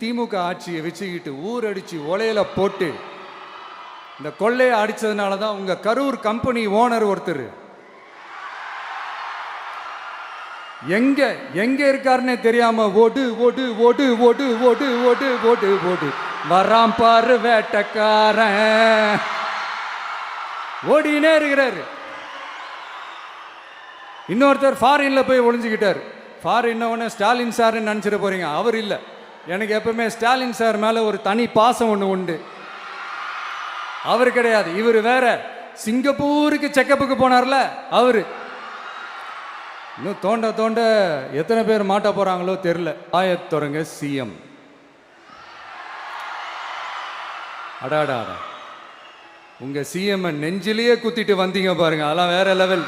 திமுக ஆட்சியை வச்சுக்கிட்டு ஊரடிச்சு ஒலையில போட்டு இந்த கொள்ளையை அடிச்சதுனால தான் உங்க கரூர் கம்பெனி ஓனர் ஒருத்தர் எங்க எங்க இருக்காருன்னே தெரியாம ஓடு ஓடு ஓடு ஓடு ஓடு ஓடு ஓடு ஓடு வராம் பாரு வேட்டக்காரன் ஓடினே இருக்கிறாரு. இன்னொருத்தர் ஃபாரின்ல போய் ஒளிஞ்சுக்கிட்டார். ஃபாரின் உடனே ஸ்டாலின் சார்ன்னு நினச்சிட போறீங்க. அவர் இல்லை. எனக்கு எப்பவுமே ஸ்டாலின் சார் மேலே ஒரு தனி பாசம் ஒன்று உண்டு. அவர் கிடையாது, இவர் வேற. சிங்கப்பூருக்கு செக்கப்புக்கு போனார்ல அவர். இன்னும் தோண்ட தோண்ட எத்தனை பேர் மாட்ட போறாங்களோ தெரியல. ஆயத்துறங்க சிஎம். அடாடா, உங்க சிஎம் நெஞ்சிலேயே குத்திட்டு வந்தீங்க பாருங்க, அதெல்லாம் வேற லெவல்.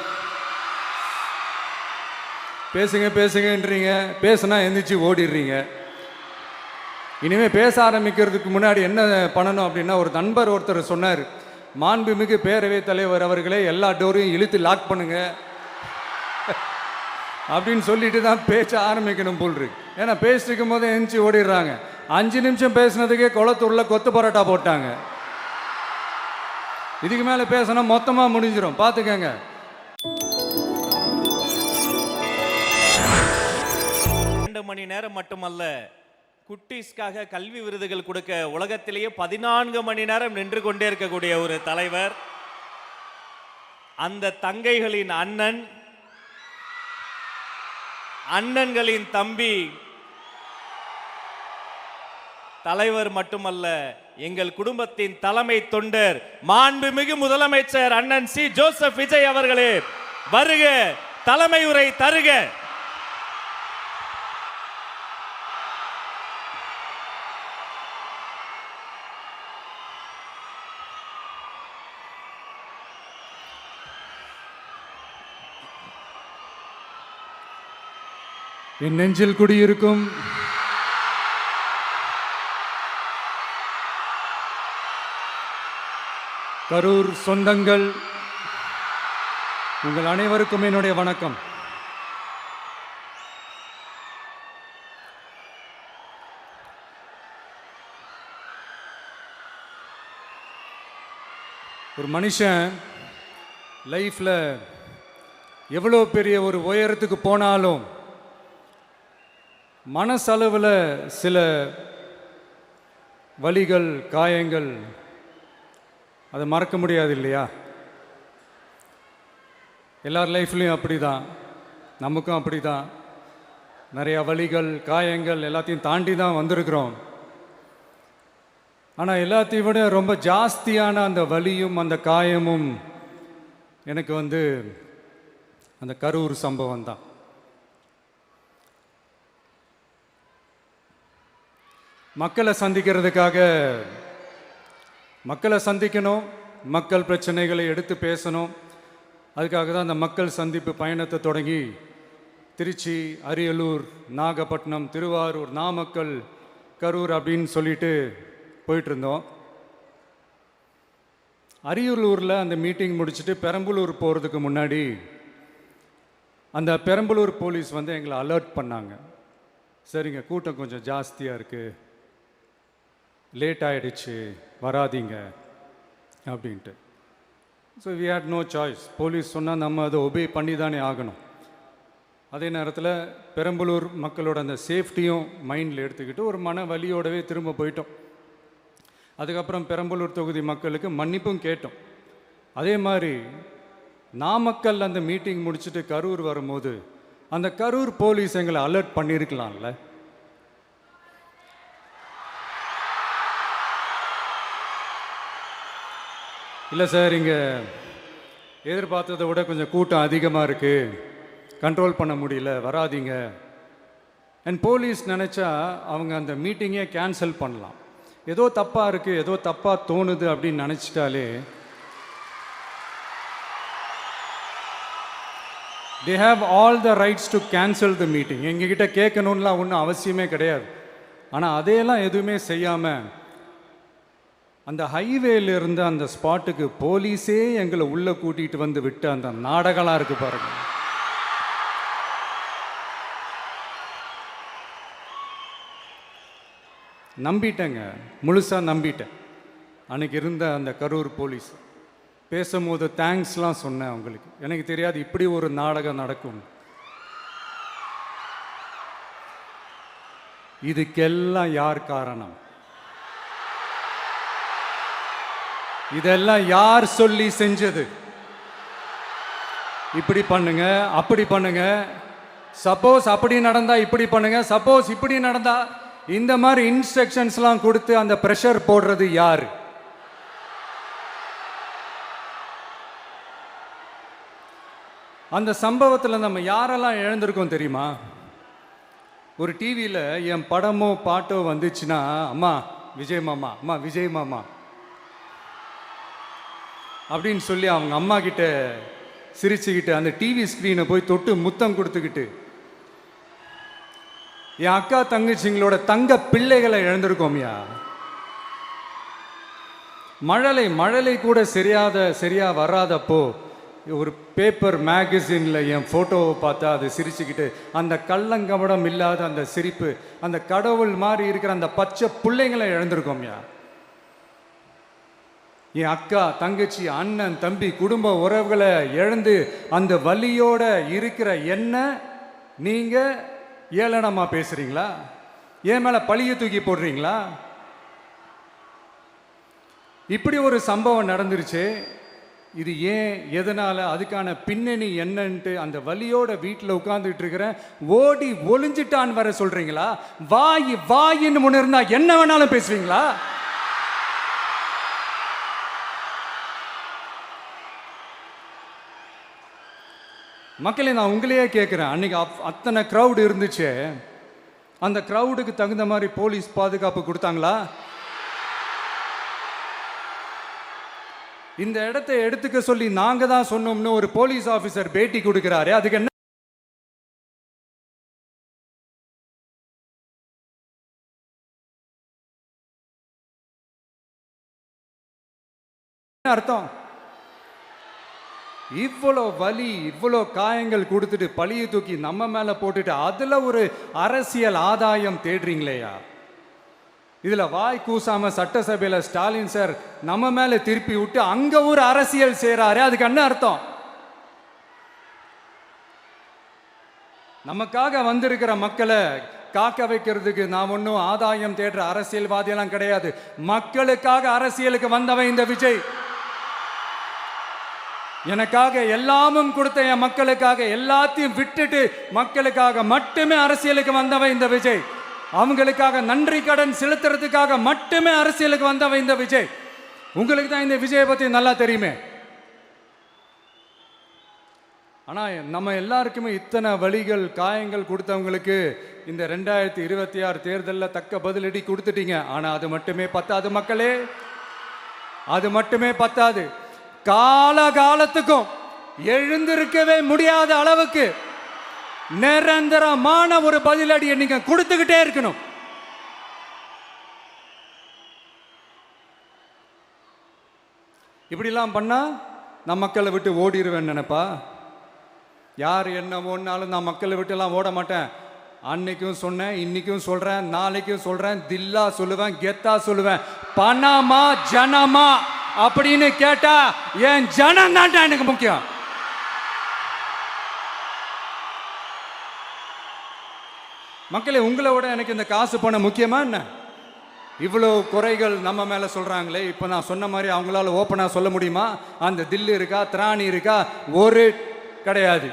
பேசுங்க பேசுங்கன்றீங்க, பேசுனா எந்திரிச்சு ஓடிடுறீங்க. இனிமே பேச ஆரம்பிக்கிறதுக்கு முன்னாடி என்ன பண்ணணும் அப்படின்னா, ஒரு நண்பர் ஒருத்தர் சொன்னார், மாண்புமிகு பேரவைத் தலைவர் அவர்களே எல்லா டோரையும் இழுத்து லாக் பண்ணுங்க அப்படின்னு சொல்லிட்டு தான் பேச்ச ஆரம்பிக்கணும் போல் இருக்கு. ஏன்னா பேசிட்டு இருக்கும் போதே எந்திரிச்சு ஓடிடுறாங்க. 5 நிமிஷம் பேசினதுக்கே குளத்தூர்ல கொத்து பரோட்டா போட்டாங்க. இதுக்கு மேல பேசினா மொத்தமா முடிஞ்சிடும், பாத்துக்கங்க. மணி நேரம் மட்டுமல்ல, குட்டீஸ்க்காக கல்வி விருதுகள் கொடுக்க உலகத்திலேயே 14 மணி நேரம் நின்று கொண்டே இருக்கக்கூடிய ஒரு தலைவர். அந்த தங்கைகளின் அண்ணன், அண்ணன்களின் தம்பி, தலைவர் மட்டுமல்ல, எங்கள் குடும்பத்தின் தலைமை தொண்டர் மாண்புமிகு முதலமைச்சர் அண்ணன் சி ஜோசப் விஜய் அவர்களே வருக, தலைமை உரை தருக. என் நெஞ்சில் குடியிருக்கும் கரூர் சொந்தங்கள், உங்கள் அனைவருக்கும் என்னுடைய வணக்கம். ஒரு மனுஷன் லைஃப்ல எவ்வளோ பெரிய ஒரு உயரத்துக்கு போனாலும் மனசளவில் சில வலிகள், காயங்கள், அதை மறக்க முடியாது இல்லையா? எல்லார் லைஃப்லையும் அப்படி தான், நமக்கும் அப்படி தான். நிறையா வலிகள், காயங்கள் எல்லாத்தையும் தாண்டி தான் வந்திருக்கிறோம். ஆனால் எல்லாத்தையும் விட ரொம்ப ஜாஸ்தியான அந்த வலியும் அந்த காயமும் எனக்கு அந்த கரூர் சம்பவம் தான். மக்களை சந்திக்கிறதுக்காக, மக்களை சந்திக்கணும், மக்கள் பிரச்சனைகளை எடுத்து பேசணும். அதுக்காக தான் அந்த மக்கள் சந்திப்பு பயணத்தை தொடங்கி திருச்சி, அரியலூர், நாகப்பட்டினம், திருவாரூர், நாமக்கல், கரூர் அப்படின்னு சொல்லிட்டு போயிட்டு இருந்தோம். அரியலூரில் அந்த மீட்டிங் முடிச்சுட்டு பெரம்பலூர் போகிறதுக்கு முன்னாடி அந்த பெரம்பலூர் போலீஸ் எங்களை அலர்ட் பண்ணாங்க. சரிங்க, கூட்டம் கொஞ்சம் ஜாஸ்தியாக இருக்குது, லேட் ஆகிடுச்சு, வராதிங்க அப்படின்ட்டு. So we had no choice. Police சொன்னால் நம்ம அதை ஒபே பண்ணி தானே ஆகணும். அதே நேரத்தில் பெரம்பலூர் மக்களோட அந்த சேஃப்டியும் மைண்டில் எடுத்துக்கிட்டு ஒரு மன வலியோடவே திரும்ப போயிட்டோம். அதுக்கப்புறம் பெரம்பலூர் தொகுதி மக்களுக்கு மன்னிப்பும் கேட்டோம். அதே மாதிரி நாமக்கல் அந்த மீட்டிங் முடிச்சுட்டு கரூர் வரும்போது அந்த கரூர் போலீஸ் எங்களை அலர்ட் பண்ணியிருக்கலாம்ல. இல்லை சார், இங்கே எதிர்பார்த்ததை விட கொஞ்சம் கூட்டம் அதிகமாக இருக்குது, கண்ட்ரோல் பண்ண முடியல, வராதிங்க. அண்ட் போலீஸ் நினச்சா அவங்க அந்த மீட்டிங்கே கேன்சல் பண்ணலாம். ஏதோ தப்பாக இருக்குது, ஏதோ தப்பாக தோணுது அப்படின்னு நினச்சிட்டாலே they have all the rights to cancel the meeting. எங்ககிட்ட கேட்கணும்லாம் ஒன்றும் அவசியமே கிடையாது. ஆனால் அதையெல்லாம் எதுவுமே செய்யாமல் அந்த ஹைவேல இருந்த அந்த ஸ்பாட்டுக்கு போலீஸே எங்களை உள்ளே கூட்டிகிட்டு வந்து விட்டு அந்த நாடகம்லாம் இருக்கு பாருங்க. நம்பிட்டேங்க, முழுசாக நம்பிட்டேன். அன்னைக்கு இருந்த அந்த கரூர் போலீஸ் பேசும்போது தேங்க்ஸ்லாம் சொன்னேன் அவங்களுக்கு. எனக்கு தெரியாது இப்படி ஒரு நாடகம் நடக்கும். இதுக்கெல்லாம் யார் காரணம்? இதெல்லாம் யார் சொல்லி செஞ்சது? இப்படி பண்ணுங்க, அப்படி பண்ணுங்க, சப்போஸ் அப்படி நடந்தா இப்படி பண்ணுங்க, சப்போஸ் இப்படி நடந்தா இந்த மாதிரி இன்ஸ்ட்ரக்ஷன்ஸ்லாம் கொடுத்து அந்த பிரஷர் போடுறது யார்? அந்த சம்பவத்தில் நம்ம யாரெல்லாம் இழந்திருக்கோம் தெரியுமா? ஒரு டிவியில் என் படமோ பாட்டோ வந்துச்சுன்னா, அம்மா விஜய் மாமா, அம்மா விஜய் மாமா அப்படின்னு சொல்லி அவங்க அம்மா கிட்ட சிரிச்சுக்கிட்டு அந்த டிவி ஸ்க்ரீனை போய் தொட்டு முத்தம் கொடுத்துக்கிட்டு என் அக்கா தங்கச்சிங்களோட தங்க பிள்ளைகளை இழந்திருக்கோம்யா. மழலை கூட சரியா வராதப்போ ஒரு பேப்பர் மேகசினில் என் ஃபோட்டோவை பார்த்தா அது சிரிச்சுக்கிட்டு அந்த கள்ளங்கபடம் இல்லாத அந்த சிரிப்பு, அந்த கடவுள் மாதிரி இருக்கிற அந்த பச்சை பிள்ளைங்களை இழந்திருக்கோம்யா. என் அக்கா தங்கச்சி அண்ணன் தம்பி குடும்ப உறவுகளை இழந்து அந்த வலியோட இருக்கிற என்ன நீங்க ஏளனமா பேசுறீங்களா? என் மேல பழிய தூக்கி போடுறீங்களா? இப்படி ஒரு சம்பவம் நடந்துருச்சு. இது ஏன், எதனால, அதுக்கான பின்னணி என்னன்ட்டு அந்த வலியோட வீட்டில் உட்கார்ந்துட்டு இருக்கிறேன். ஓடி ஒளிஞ்சிட்டான்னு வர சொல்றீங்களா? வாயின்னு முன்னிருந்தா என்ன வேணாலும் பேசுவீங்களா? மக்களே, நான் உங்களையே கேட்குறேன். அன்னைக்கு அத்தனை க்ரௌடு இருந்துச்சு. அந்த க்ரௌடுக்கு தகுந்த மாதிரி போலீஸ் பாதுகாப்பு கொடுத்தாங்களா? இந்த இடத்தை எடுத்துக்க சொல்லி நாங்க தான் சொன்னோம்னு ஒரு போலீஸ் ஆபீசர் பேட்டி கொடுக்கிறாரு. அதுக்கு என்ன அர்த்தம்? இவ்வளோ வலி, இவ்வளோ காயங்கள் கொடுத்துட்டு பழிய தூக்கி நம்ம மேல போட்டுட்டு அதுல ஒரு அரசியல் ஆதாயம் தேடுறீங்களேயா? இதுல வாய் கூசாம சட்டசபையில ஸ்டாலின் சார் நம்ம மேல திருப்பி விட்டு அங்க ஒரு அரசியல் செய்றாரு. அதுக்கு என்ன அர்த்தம்? நமக்காக வந்திருக்கிற மக்களை காக்க வைக்கிறதுக்கு நான் ஒன்றும் ஆதாயம் தேடுற அரசியல்வாதியெல்லாம் கிடையாது. மக்களுக்காக அரசியலுக்கு வந்தவன் இந்த விஜய். எனக்காக எல்லாமும் கொடுத்த என் மக்களுக்காக எல்லாத்தையும் விட்டுட்டு மக்களுக்காக மட்டுமே அரசியலுக்கு வந்தவன் இந்த விஜய். அவங்களுக்காக நன்றி கடன் செலுத்துறதுக்காக மட்டுமே அரசியலுக்கு வந்தவன் இந்த விஜய். உங்களுக்கு தான் இந்த விஜயை பத்தி நல்லா தெரியுமே. ஆனா நம்ம எல்லாருக்குமே இத்தனை வலிகள் காயங்கள் கொடுத்தவங்களுக்கு இந்த 2026 தேர்தலில் தக்க பதிலடி கொடுத்துட்டீங்க. ஆனா அது மட்டுமே பத்தாது மக்களே, அது மட்டுமே பத்தாது. காலகாலத்துக்கும் எழுந்திருக்கவே முடியாத அளவுக்கு நிரந்தரமான ஒரு பதிலடியை நீங்க கொடுத்துக்கிட்டே இருக்கணும். இப்படிலாம் பண்ணா நான் மக்களை விட்டு ஓடிடுவேன் நினைப்பா? யார் என்ன ஓடினாலும் நான் மக்களை விட்டு எல்லாம் ஓட மாட்டேன். அன்னைக்கும் சொன்னேன், இன்னைக்கும் சொல்றேன், நாளைக்கும் சொல்றேன், தில்லா சொல்லுவேன், கெத்தா சொல்லுவேன். பணமா ஜனமா அப்படின்னு கேட்டா என் ஜனம் தான் எனக்கு முக்கியம். மக்களே, உங்களை விட எனக்கு இந்த காசு பணம் முக்கியமா என்ன? இவ்வளோ குறைகள் நம்ம மேல சொல்றாங்களே, இப்போ நான் சொன்ன மாதிரி அவங்களால ஓப்பனா சொல்ல முடியுமா? அந்த தில்லு இருக்கா, திராணி இருக்கா? ஒரு கிடையாது.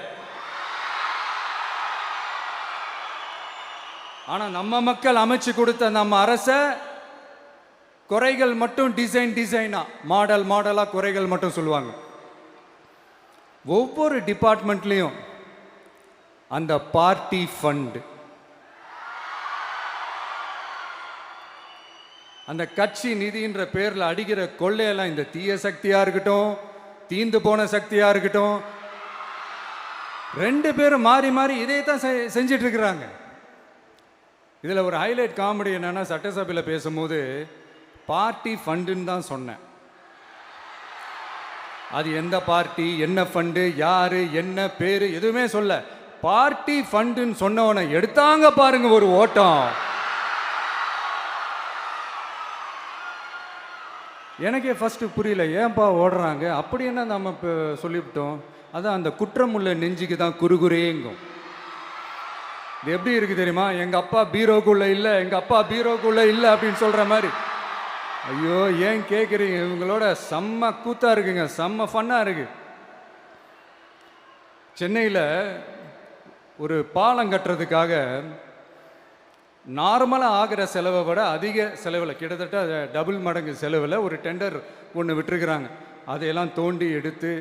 ஆனா நம்ம மக்கள் அமைச்சு கொடுத்த நம்ம அரச குறைகள் மட்டும் டிசைனா மாடலா குறைகள் மட்டும் சொல்லுவாங்க. ஒவ்வொரு டிபார்ட்மெண்ட்லயும் அந்த பார்ட்டி ஃபண்ட், அந்த கட்சி நிதின்ற பேர்ல அடிக்கிற கொள்ளையெல்லாம் இந்த தீய சக்தியா இருக்கட்டும், தீந்து போன சக்தியா இருக்கட்டும், ரெண்டு பேரும் மாறி மாறி இதே தான் செஞ்சிட்டு இருக்கிறாங்க. இதுல ஒரு ஹைலைட் காமெடி என்னன்னா, சட்டசபையில் பேசும்போது பார்ட்டி ஃபண்டுன்னு தான் சொன்னேன். அது எந்த பார்ட்டி, என்ன ஃபண்டு, யாரு, என்ன பேரு, எதுவுமே சொல்ல. பார்ட்டி ஃபண்டுன்னு சொன்னவனை எடுத்தாங்க பாருங்க ஒரு ஓட்டம். எனக்கே ஃபஸ்ட்டு புரியல, ஏன்பா ஓடுறாங்க, அப்படி என்ன நம்ம இப்போ சொல்லிவிட்டோம். அதான் அந்த குற்றம் உள்ள நெஞ்சுக்கு தான் குறுகுறேங்கும். இது எப்படி இருக்கு தெரியுமா, எங்கள் அப்பா பீரோக்குள்ளே இல்லை, எங்கள் அப்பா பீரோக்குள்ளே இல்லை அப்படின்னு சொல்கிற மாதிரி. ஐயோ ஏன் கேட்குறீங்க, இவங்களோட செம்ம கூத்தாக இருக்குங்க, செம்ம ஃபன்னாக இருக்கு. சென்னையில் ஒரு பாலம் கட்டுறதுக்காக நார்மலாக ஆகிற செலவை விட அதிக செலவில், கிட்டத்தட்ட டபுள் மடங்கு செலவில் ஒரு டெண்டர் ஒன்று விட்டுருக்குறாங்க. அதையெல்லாம் தோண்டி எடுத்து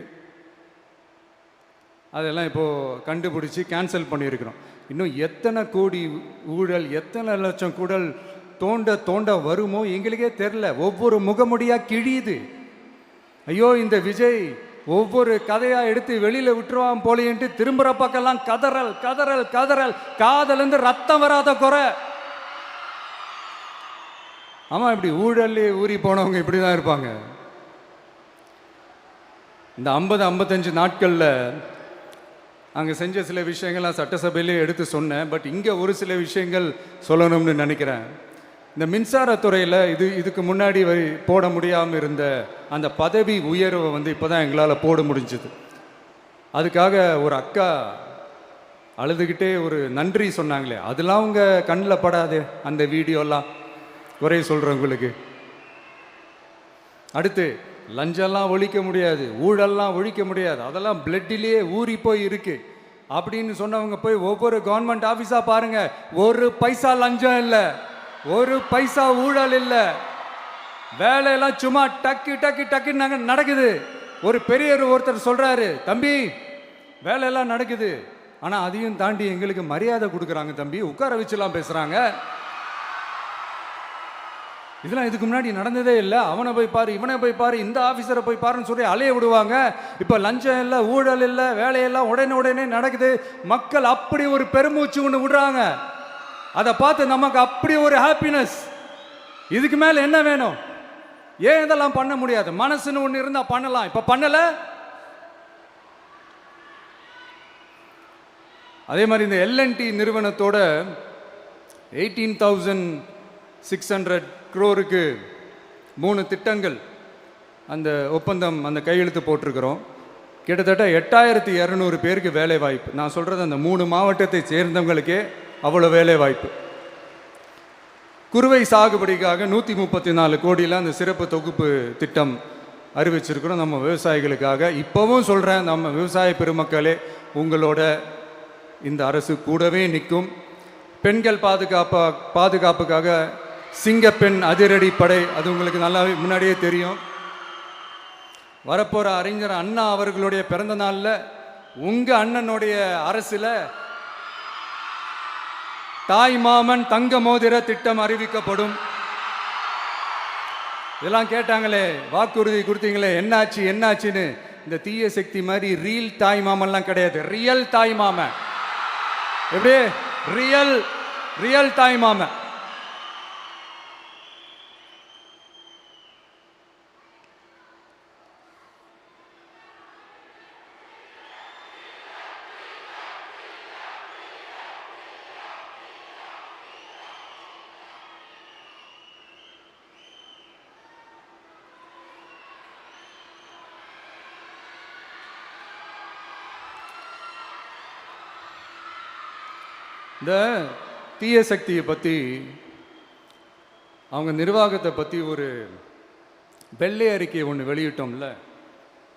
அதெல்லாம் இப்போது கண்டுபிடிச்சி கேன்சல் பண்ணியிருக்கிறோம். இன்னும் எத்தனை கோடி ஊழல், எத்தனை லட்சம் கூடல் தோண்ட தோண்ட வருமோ எங்களுக்கே தெரில. ஒவ்வொரு முகமுடியாக கிழியுது. ஐயோ இந்த விஜய் ஒவ்வொரு கதையாக எடுத்து வெளியில் விட்டுருவான் போலேன்ட்டு திரும்புகிற பக்கம்லாம் கதறல் கதறல் கதறல், காதலேருந்து ரத்தம் வராத குறை. ஆமாம், இப்படி ஊழல்லே ஊறி போனவங்க இப்படி தான் இருப்பாங்க. இந்த 50-55 நாட்களில் அங்கே செஞ்ச சில விஷயங்கள்லாம் சட்டசபையிலே எடுத்து சொன்னேன். பட் இங்கே ஒரு சில விஷயங்கள் சொல்லணும்னு நினைக்கிறேன். இந்த மின்சாரத்துறையில் இதுக்கு முன்னாடி போட முடியாமல் இருந்த அந்த பதவி உயர்வை வந்து இப்போ தான் எங்களால் போட முடிஞ்சுது. அதுக்காக ஒரு அக்கா அழுதுகிட்டே ஒரு நன்றி சொன்னாங்களே, அதெல்லாம் உங்கள் கண்ணில் படாது அந்த வீடியோலாம், குறை சொல்கிறவங்களுக்கு. அடுத்து லஞ்சம்லாம் ஒழிக்க முடியாது, ஊழல்லாம் ஒழிக்க முடியாது, அதெல்லாம் பிளட்டிலேயே ஊறி போய் இருக்கு அப்படின்னு சொன்னவங்க போய் ஒவ்வொரு கவர்மெண்ட் ஆஃபீஸாக பாருங்க, ஒரு பைசா லஞ்சம் இல்லை, ஒரு பைசா ஊழல் இல்லை, வேலையெல்லாம் சும்மா டக்கு டக்கு டக்குன்னு நடக்குது. ஒரு பெரியவர் ஒருத்தர் சொல்றாரு, தம்பி வேலையெல்லாம் நடக்குது, ஆனால் அதையும் தாண்டி எங்களுக்கு மரியாதை கொடுக்குறாங்க தம்பி, உட்கார வச்சுலாம் பேசுகிறாங்க. இதெல்லாம் இதுக்கு முன்னாடி நடந்ததே இல்லை. அவனை போய் பாரு, இவனை போய் பாரு, இந்த ஆஃபீஸரை போய் பாருன்னு சொல்லி அலைய விடுவாங்க. இப்போ லஞ்சம் இல்லை, ஊழல் இல்லை, வேலையெல்லாம் உடனே நடக்குது. மக்கள் அப்படி ஒரு பெருமூச்சு ஒன்று விடுறாங்க. அதை பார்த்து நமக்கு அப்படி ஒரு ஹாப்பினஸ். இதுக்கு மேலே என்ன வேணும்? ஏன் இதெல்லாம் பண்ண முடியாது? மனசுன்னு ஒன்று இருந்தால் பண்ணலாம். இப்போ பண்ணலை. அதே மாதிரி இந்த L&T நிறுவனத்தோட 18,600 crore 3 திட்டங்கள் அந்த ஒப்பந்தம், அந்த கையெழுத்து போட்டிருக்கிறோம். கிட்டத்தட்ட 8,200 பேருக்கு வேலை வாய்ப்பு. நான் சொல்கிறது அந்த 3 மாவட்டத்தை சேர்ந்தவங்களுக்கே அவ்வளோ வேலை வாய்ப்பு. குறுவை சாகுபடிக்காக 134 கோடியில் அந்த சிறப்பு தொகுப்பு திட்டம் அறிவிச்சிருக்கிறோம் நம்ம விவசாயிகளுக்காக. இப்போவும் சொல்கிறேன், நம்ம விவசாய பெருமக்களே, உங்களோட இந்த அரசு கூடவே நிற்கும். பெண்கள் பாதுகாப்புக்காக சிங்கப்பெண் அதிரடி படை, அது உங்களுக்கு நல்லா முன்னாடியே தெரியும். வரப்போகிற அறிஞர் அண்ணா அவர்களுடைய பிறந்த நாளில் உங்கள் அண்ணனுடைய அரசில் தாய் மாமன் தங்க மோதிர திட்டம் அறிவிக்கப்படும். இதெல்லாம் கேட்டாங்களே, வாக்குறுதி கொடுத்தீங்களே, என்னாச்சு என்னாச்சுன்னு. இந்த தீய சக்தி மாதிரி ரீல் தாய் மாமன்லாம் கிடையாது, ரியல் தாய் மாமன். எப்படி ரியல் தாய் மாமன். இந்த தீய சக்தியை பற்றி, அவங்க நிர்வாகத்தை பற்றி ஒரு வெள்ளை அறிக்கை ஒன்று வெளியிட்டோம்ல,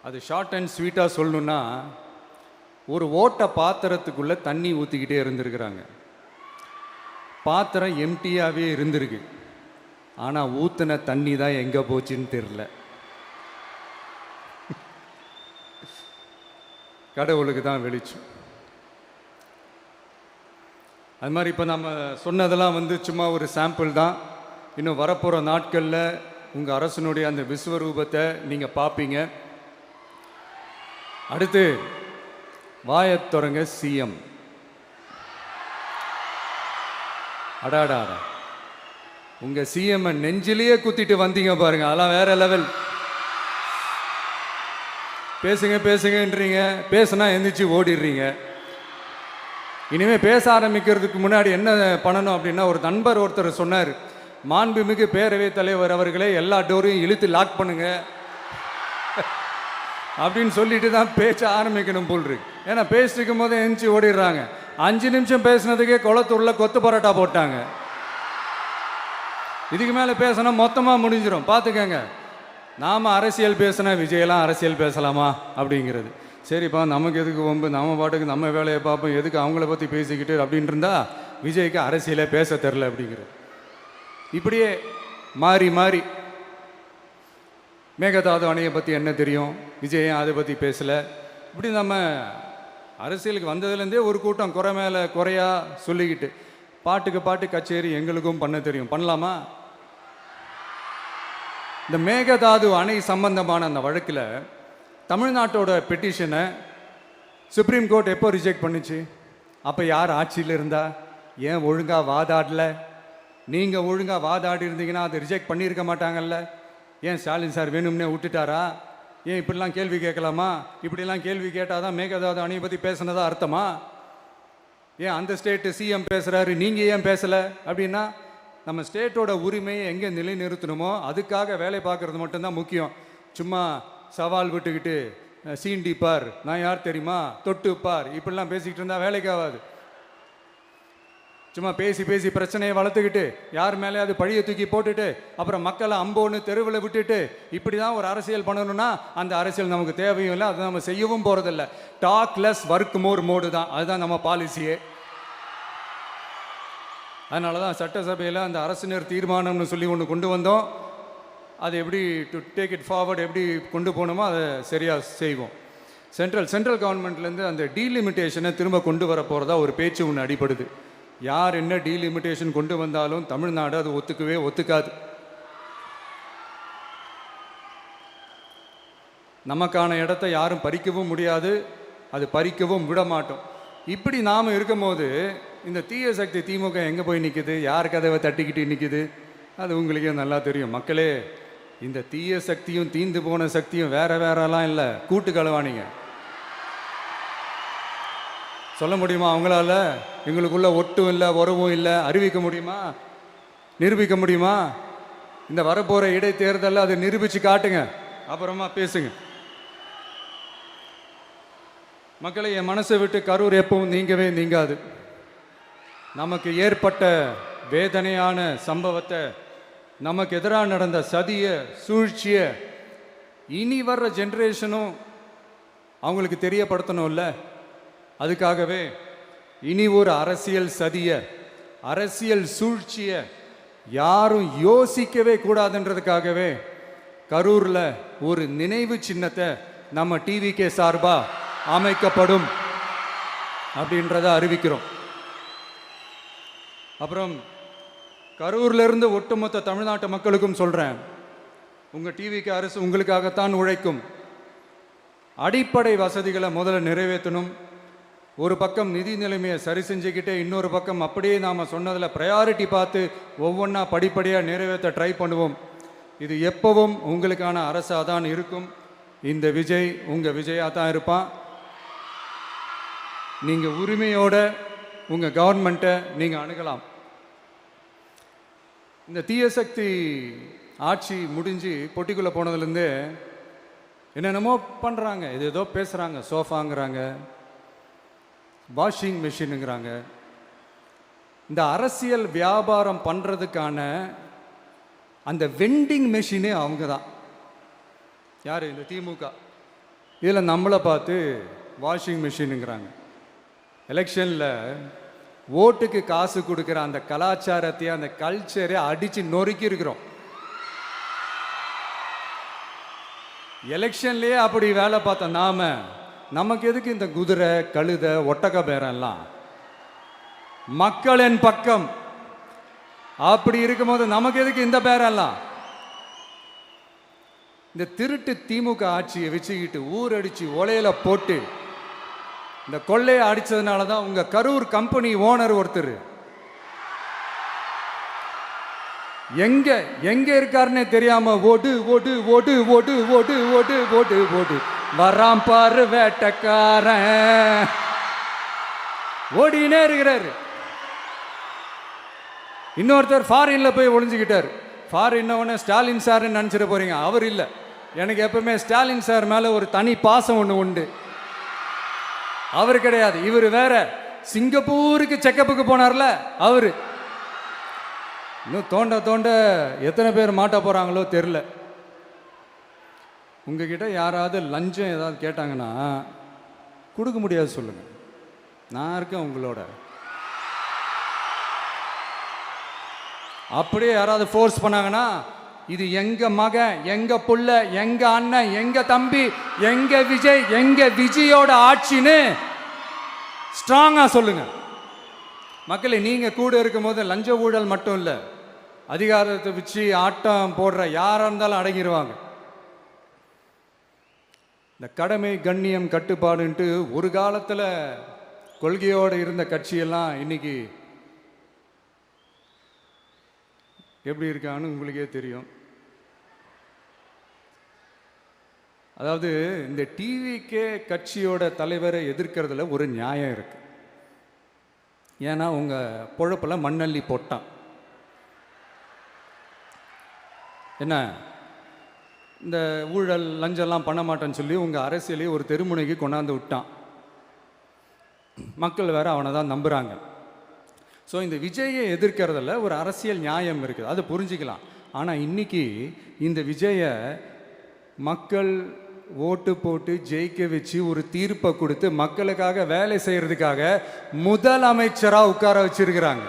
அது ஷார்ட் அண்ட் ஸ்வீட்டாக சொல்லணுன்னா, ஒரு ஓட்ட பாத்திரத்துக்குள்ளே தண்ணி ஊற்றிக்கிட்டே இருந்திருக்கிறாங்க. பாத்திரம் எம்டியாகவே இருந்திருக்கு, ஆனால் ஊற்றின தண்ணி தான் எங்கே போச்சுன்னு தெரில. கடவுளுக்கு தான் வெளிச்சம். அது மாதிரி இப்போ நம்ம சொன்னதெல்லாம் வந்து சும்மா ஒரு சாம்பிள் தான். இன்னும் வரப்போகிற நாட்களில் உங்கள் அரசனுடைய அந்த விஸ்வரூபத்தை நீங்கள் பார்ப்பீங்க. அடுத்து வாயத்தொடங்க சிஎம். அடாடாடா, உங்கள் சிஎம்ஐ நெஞ்சிலேயே குத்திட்டு வந்தீங்க பாருங்க, அதெல்லாம் வேற லெவல். பேசுங்கன்றீங்க, பேசுனா எந்திரிச்சு ஓடிடுறீங்க. இனிமேல் பேச ஆரம்பிக்கிறதுக்கு முன்னாடி என்ன பண்ணணும் அப்படின்னா, ஒரு நண்பர் ஒருத்தர் சொன்னார், மாண்புமிகு பேரவைத் தலைவர் அவர்களே எல்லா டோரையும் இழுத்து லாக் பண்ணுங்க அப்படின்னு சொல்லிட்டு தான் பேச்ச ஆரம்பிக்கணும் போல் இருக்கு. ஏன்னா பேசிட்டு இருக்கும் போதே எந்திச்சு ஓடிடுறாங்க. 5 நிமிஷம் பேசினதுக்கே குளத்தூர்ல கொத்து பரோட்டா போட்டாங்க. இதுக்கு மேலே பேசினா மொத்தமாக முடிஞ்சிடும். பார்த்துக்கங்க. நாம் அரசியல் பேசினா விஜயெல்லாம் அரசியல் பேசலாமா அப்படிங்கிறது. சரிப்பா, நமக்கு எதுக்கு வம்பு, நம்ம பாட்டுக்கு நம்ம வேலையை பார்ப்போம், எதுக்கு அவங்கள பற்றி பேசிக்கிட்டு அப்படின்னு இருந்தா விஜய்க்கு அரசியலே பேச தெரில அப்படிங்கிறது. இப்படியே மாறி மாறி மேகதாது அணையை பற்றி என்ன தெரியும், விஜய் அதை பற்றி பேசலை. இப்படி நம்ம அரசியலுக்கு வந்ததுலேருந்தே ஒரு கூட்டம் குறை மேலே குறையா சொல்லிக்கிட்டு பாட்டுக்கு பாட்டு கச்சேரி எங்களுக்கும் பண்ண தெரியும். பண்ணலாமா? இந்த மேகதாது அணை சம்பந்தமான அந்த வழக்கில் தமிழ்நாட்டோட பெட்டிஷனை சுப்ரீம் கோர்ட் எப்போ ரிஜெக்ட் பண்ணுச்சு? அப்போ யார் ஆட்சியில் இருந்தா? ஏன் ஒழுங்காக வாதாடல? நீங்கள் ஒழுங்காக வாதாடி இருந்தீங்கன்னா அதை ரிஜெக்ட் பண்ணியிருக்க மாட்டாங்கல்ல. ஏன் ஸ்டாலின் சார் வேணும்னே விட்டுட்டாரா? ஏன் இப்படிலாம் கேள்வி கேட்கலாமா? இப்படிலாம் கேள்வி கேட்டால் தான் மேகதாது அணையை பற்றி பேசுனதா அர்த்தமா? ஏன் அந்த ஸ்டேட்டு சிஎம் பேசுகிறாரு, நீங்கள் ஏன் பேசலை அப்படின்னா நம்ம ஸ்டேட்டோட உரிமையை எங்கே நிலைநிறுத்தணுமோ அதுக்காக வேலை பார்க்குறது மட்டும்தான் முக்கியம். சும்மா சவால் விட்டுக்கிட்டு சீண்டி பார், நான் யார் தெரியுமா, தொட்டு பார், இப்படிலாம் பேசிக்கிட்டு இருந்தால் வேலைக்கு ஆகாது. சும்மா பேசி பேசி பிரச்சனையை வளர்த்துக்கிட்டு யார் மேலே அது பழியை தூக்கி போட்டுட்டு அப்புறம் மக்களை அம்போன்னு தெருவில் விட்டுட்டு இப்படி தான் ஒரு அரசியல் பண்ணணும்னா அந்த அரசியல் நமக்கு தேவையும் இல்லை, அதை நம்ம செய்யவும் போகிறதில்ல. Talk less work more mode தான், அதுதான் நம்ம பாலிசியே. அதனால தான் சட்டசபையில் அந்த அரசினர் தீர்மானம்னு சொல்லி ஒன்று கொண்டு வந்தோம். அது எப்படி டு டேக் இட் ஃபார்வர்ட் எப்படி கொண்டு போகணுமோ அதை சரியாக செய்வோம். சென்ட்ரல் கவர்மெண்ட்லேருந்து அந்த டீலிமிட்டேஷனை திரும்ப கொண்டு வர போகிறதா ஒரு பேச்சு ஒன்று அடிபடுது. யார் என்ன டீலிமிட்டேஷன் கொண்டு வந்தாலும் தமிழ்நாடு அது ஒத்துக்காது. நமக்கான இடத்த யாரும் பறிக்கவும் முடியாது, அது பறிக்கவும் விட மாட்டோம். இப்படி நாம் இருக்கும்போது இந்த தீய சக்தி திமுக எங்கே போய் நிற்குது, யார் கதவை தட்டிக்கிட்டு நிற்குது, அது உங்களுக்கே நல்லா தெரியும். மக்களே, இந்த தீய சக்தியும் தீந்து போன சக்தியும் வேறலாம் இல்லை, கூட்டு களவாணிங்க. சொல்ல முடியுமா அவங்களால? எங்களுக்குள்ள ஒட்டும் இல்லை, உறவும் இல்லை, அறிவிக்க முடியுமா, நிரூபிக்க முடியுமா? இந்த வரப்போகிற இடைத்தேர்தலில் அதை நிரூபித்து காட்டுங்க, அப்புறமா பேசுங்க. மக்களை, என் மனசை விட்டு கரூர் எப்பவும் நீங்கவே நீங்காது. நமக்கு ஏற்பட்ட வேதனையான சம்பவத்தை, நமக்கு எதிராக நடந்த சதிய சூழ்ச்சிய இனி வர்ற ஜென்ரேஷனும் அவங்களுக்கு தெரியப்படுத்தணும்ல. அதுக்காகவே இனி ஒரு அரசியல் சதிய, அரசியல் சூழ்ச்சிய யாரும் யோசிக்கவே கூடாதுன்றதுக்காகவே கரூரில் ஒரு நினைவு சின்னத்தை நம்ம டிவிகே சார்பா அமைக்கப்படும் அப்படின்றத அறிவிக்கிறோம். அப்புறம் கரூர்லேருந்து ஒட்டுமொத்த தமிழ்நாட்டு மக்களுக்கும் சொல்கிறேன், உங்கள் டிவிக்கு அரசு உங்களுக்காகத்தான் உழைக்கும். அடிப்படை வசதிகளை முதல்ல நிறைவேற்றணும். ஒரு பக்கம் நிதி நிலைமையை சரி செஞ்சுக்கிட்டே இன்னொரு பக்கம் அப்படியே நாம் சொன்னதில் ப்ரையாரிட்டி பார்த்து ஒவ்வொன்றா படிப்படியாக நிறைவேற்ற ட்ரை பண்ணுவோம். இது எப்பவும் உங்களுக்கான அரசாக தான் இருக்கும். இந்த விஜய் உங்கள் விஜயாக தான் இருப்பான். நீங்கள் உரிமையோட உங்கள் கவர்மெண்ட்டை நீங்கள் அணுகலாம். இந்த தீய சக்தி ஆட்சி முடிஞ்சு பொட்டிக்குள்ளே போனதுலேருந்து என்னென்னமோ பண்ணுறாங்க, இது ஏதோ பேசுகிறாங்க, சோஃபாங்கிறாங்க, வாஷிங் மிஷினுங்கிறாங்க. இந்த அரசியல் வியாபாரம் பண்ணுறதுக்கான அந்த வெண்டிங் மெஷினே அவங்க தான். யார்? இந்த திமுக. இதில் நம்மளை பார்த்து வாஷிங் மிஷினுங்கிறாங்க. எலெக்ஷனில் ஓட்டுக்கு காசு கொடுக்குற அந்த கலாச்சாரத்தையே, அந்த கல்ச்சரை அடித்து நொறுக்கி இருக்கிறோம். எலெக்ஷன்லேயே அப்படி வேலை பார்த்தோம். நமக்கு எதுக்கு இந்த குதிரை, கழுதை, ஒட்டக பேரெல்லாம்? மக்களின் பக்கம். அப்படி இருக்கும்போது நமக்கு எதுக்கு இந்த பேரெல்லாம்? இந்த திருட்டு திமுக ஆட்சியை வச்சுக்கிட்டு ஊரடிச்சு ஒலையில போட்டு இந்த கொள்ளையை அடிச்சதுனால தான் உங்க கரூர் கம்பெனி ஓனர் ஒருத்தர் எங்க இருக்காருன்னே தெரியாம ஓடு ஓடு ஓடு ஓடு ஓடு ஓடு ஓடு ஓடு வராம் பாரு வேட்டக்காரன் ஓடினே இருக்கிறாரு. இன்னொருத்தர் ஃபாரின்ல போய் ஒளிஞ்சுக்கிட்டார். ஃபாரின் உடனே ஸ்டாலின் சார்ன்னு நினச்சிட போறீங்க. அவர் இல்லை. எனக்கு எப்பவுமே ஸ்டாலின் சார் மேலே ஒரு தனி பாசம் ஒன்று உண்டு. அவர் கிடையாது, இவர் வேற. சிங்கப்பூருக்கு செக்கப்புக்கு போனார்ல அவரு. இன்னும் தோண்ட தோண்ட எத்தனை பேர் மாட்ட போறாங்களோ தெரில. உங்ககிட்ட யாராவது லஞ்சம் ஏதாவது கேட்டாங்கன்னா கொடுக்க முடியாது சொல்லுங்க, நான் இருக்கேன் உங்களோட. அப்படியே யாராவது ஃபோர்ஸ் பண்ணாங்கன்னா இது எங்க மகன், எங்க புள்ள, எங்க அண்ணன், எங்க தம்பி, எங்க விஜய், எங்க விஜயோட ஆட்சின்னு ஸ்ட்ராங்கா சொல்லுங்க. மக்களே, நீங்க கூட இருக்கும் போது லஞ்ச ஊழல் மட்டும் இல்லை, அதிகாரத்தை வச்சு ஆட்டம் போடுற யாரா இருந்தாலும் அடங்கிடுவாங்க. இந்த கடமை, கண்ணியம், கட்டுப்பாடுன்ட்டு ஒரு காலத்தில் கொள்கையோடு இருந்த கட்சியெல்லாம் இன்னைக்கு எப்படி இருக்கான்னு உங்களுக்கே தெரியும். அதாவது இந்த டிவிகே கட்சியோட தலைவரை எதிர்க்கிறதுல ஒரு நியாயம் இருக்கு. ஏன்னா உங்க பொழப்புல மண்ணள்ளி போட்டான். என்ன இந்த ஊழல் லஞ்சம்லாம் பண்ண மாட்டேன்னு சொல்லி உங்க அரசியலையே ஒரு தெருமுனைக்கு கொண்டாந்து விட்டான். மக்கள் வேற அவனை தான் நம்புறாங்க. ஸோ இந்த விஜயை எதிர்க்கிறதுல ஒரு அரசியல் நியாயம் இருக்குது, அதை புரிஞ்சுக்கலாம். ஆனால் இன்னைக்கு இந்த விஜயை மக்கள் ஓட்டு போட்டு ஜெயிக்க வச்சு ஒரு தீர்ப்பை கொடுத்து மக்களுக்காக வேலை செய்யறதுக்காக முதலமைச்சராக உட்கார வச்சிருக்கிறாங்க.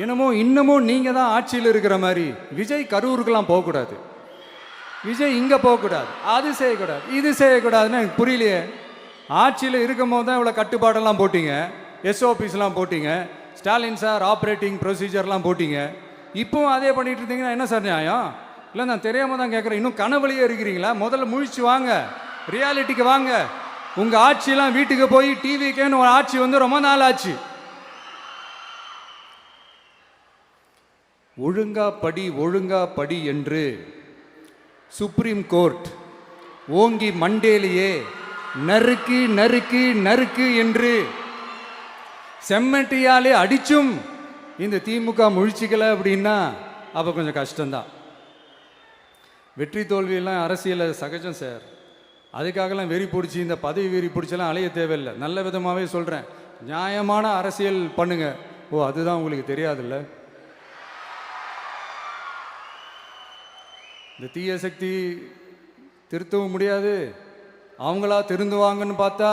என்னமோ இன்னமும் நீங்க தான் ஆட்சியில் இருக்கிற மாதிரி. விஜய் கரூருக்கெல்லாம் போகக்கூடாது, விஜய் இங்கே போகக்கூடாது, அது செய்யக்கூடாது, இது செய்யக்கூடாதுன்னு எனக்கு புரியலையே. ஆட்சியில் இருக்கும் போது தான் இவ்வளோ கட்டுப்பாடெல்லாம் போட்டீங்க, எஸ்ஓபிஸ்லாம் போட்டீங்க, ஸ்டாலின் சார் ஆப்ரேட்டிங் ப்ரொசீஜர்லாம் போட்டீங்க. இப்போவும் அதே பண்ணிட்டு இருந்தீங்கன்னா என்ன சார் நியாயம்? இல்லை, நான் தெரியாமல் தான் கேட்குறேன். இன்னும் கனவுலையே இருக்கிறீங்களா? முதல்ல முழிச்சு வாங்க, ரியாலிட்டிக்கு வாங்க. உங்கள் ஆட்சியெல்லாம் வீட்டுக்கு போய் டிவிக்கேன்னு ஒரு ஆட்சி வந்து ரொம்ப நாள் ஆச்சு. ஒழுங்கா படி, ஒழுங்கா படி என்று சுப்ரீம் கோர்ட் ஓங்கி மண்டேலியே நறுக்கு நறுக்கு நறுக்கு என்று செம்மட்டியாலே அடிச்சும் இந்த திமுக முழிச்சிக்கல அப்படின்னா அப்போ கொஞ்சம் கஷ்டம்தான். வெற்றி தோல்வியெல்லாம் அரசியலில் சகஜம் சார். அதுக்காகலாம் வெறி பிடிச்சி இந்த பதவி வெறி பிடிச்செல்லாம் அலைய தேவையில்லை. நல்ல விதமாகவே சொல்கிறேன், நியாயமான அரசியல் பண்ணுங்க. ஓ, அதுதான் உங்களுக்கு தெரியாதுல்ல? இந்த தீய சக்தி திருத்தவும் முடியாது, அவங்களா திருந்துவாங்கன்னு பார்த்தா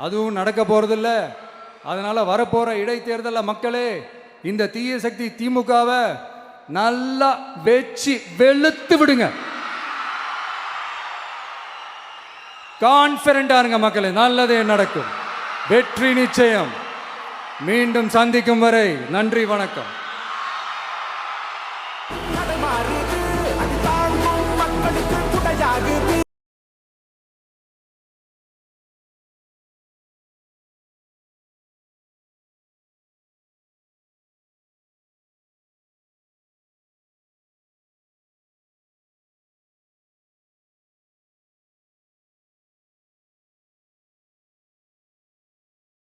அதுவும் நடக்க போகிறதில்ல. அதனால் வரப்போகிற இடைத்தேர்தலில் மக்களே இந்த தீய சக்தி திமுகவை நல்லா வெச்சு வெளுத்து விடுங்க. கான்ஃபிடண்டா இருங்க மக்களே, நல்லதே நடக்கும், வெற்றி நிச்சயம். மீண்டும் சந்திக்கும் வரை நன்றி, வணக்கம்.